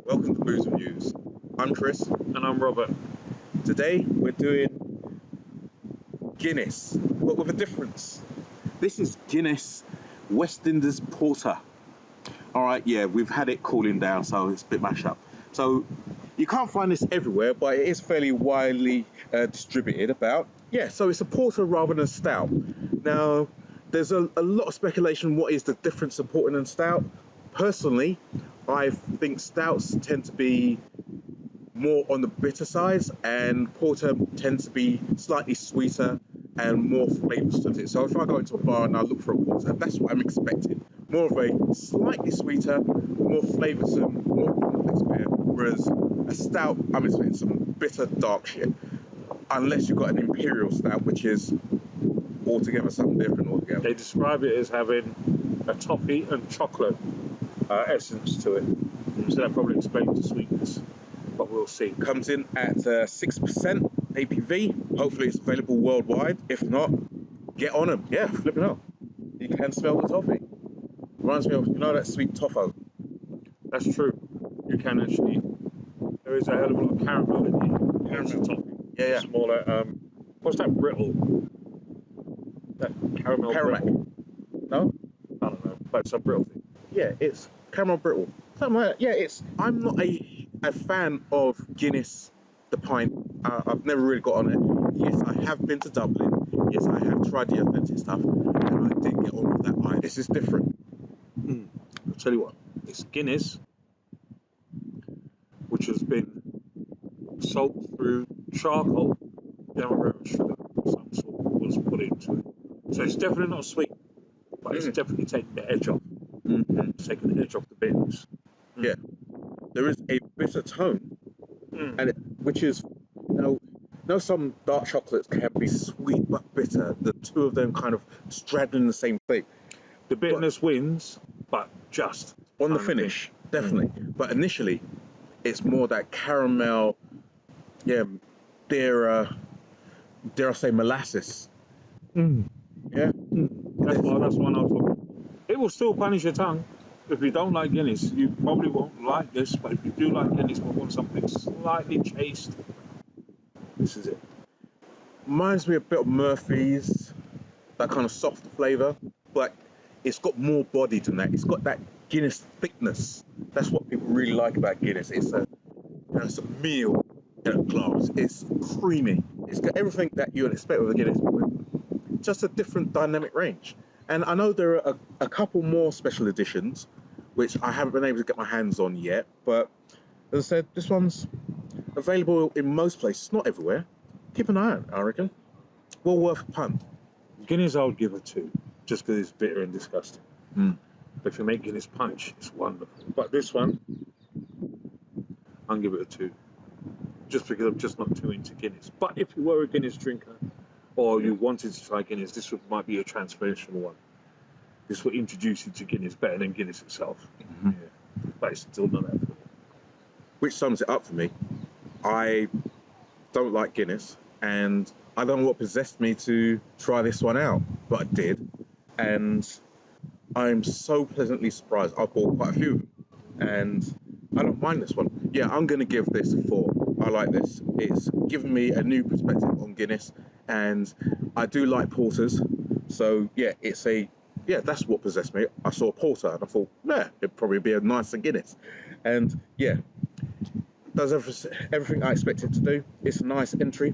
Welcome to Booze Reviews. I'm Chris. And I'm Robert. Today we're doing Guinness, but with a difference. This is Guinness West Indies Porter. Alright, yeah, we've had it cooling down, so it's a bit mashed up. So you can't find this everywhere, but it is fairly widely distributed about. Yeah, so it's a porter rather than stout. Now, there's a lot of speculation what is the difference in porter and stout. Personally, I think stouts tend to be more on the bitter side, and porter tends to be slightly sweeter and more flavours to it. So if I go into a bar and I look for a porter, that's what I'm expecting. More of a slightly sweeter, more flavoursome, more complex beer. Whereas a stout, I'm expecting some bitter, dark shit. Unless you've got an imperial stout, which is altogether something different altogether. They describe it as having a toffee and chocolate essence to it. So that probably explains the sweetness, but we'll see. Comes in at 6% ABV. Hopefully it's available worldwide. If not, get on them. Yeah, flipping out. You can smell the toffee. Reminds me of, you know, that sweet toffee. That's true. You can actually. There is a hell of a lot of caramel in here. Caramel. Toffee. Yeah, yeah. It's more like, what's that brittle? That caramel brittle. No? I don't know, but it's a brittle thing. Yeah, it's caramel brittle. Something like that. Yeah, I'm not a fan of Guinness, the pint. I've never really got on it. Yes, I have been to Dublin. Yes, I have tried the authentic stuff, and I did get on with that pint. This is different. I'll tell you what, it's Guinness, which has been soaked through charcoal, demerara sugar, some sort was put into it. So it's definitely not sweet, but it's definitely taking the edge off. It's taking the edge off the bitterness. Yeah, there is a bitter tone, and which is, you know, some dark chocolates can be sweet but bitter. The two of them kind of straddling the same thing. The bitterness wins, but just on the finish, definitely. But initially, it's more that caramel, yeah, dare I say molasses. Yeah, that's one I was talking about. It will still punish your tongue. If you don't like Guinness, you probably won't like this, but if you do like Guinness but want something slightly chaste, this is it. Reminds me a bit of Murphy's, that kind of soft flavour, but it's got more body than that. It's got that Guinness thickness. That's what people really like about Guinness. It's a meal in a glass. It's creamy. It's got everything that you would expect with a Guinness, but just a different dynamic range. And I know there are a couple more special editions, which I haven't been able to get my hands on yet. But as I said, this one's available in most places, not everywhere. Keep an eye on it, I reckon. Well worth a punt. Guinness I would give a 2, just because it's bitter and disgusting. But if you make Guinness punch, it's wonderful. But this one, I'll give it a 2, just because I'm just not too into Guinness. But if you were a Guinness drinker, or you wanted to try Guinness, this might be a transformational one. This will introduce you to Guinness better than Guinness itself. Yeah. But it's still not that good. Which sums it up for me. I don't like Guinness, and I don't know what possessed me to try this one out, but I did, and I'm so pleasantly surprised. I've bought quite a few of them, and I don't mind this one. Yeah, I'm going to give this a 4. I like this. It's given me a new perspective on Guinness, and I do like porters. So yeah, that's what possessed me. I saw a porter and I thought, yeah, it'd probably be a nicer Guinness. And yeah, does everything I expect it to do. It's a nice entry,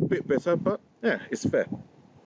bit bitter, but yeah, it's fair.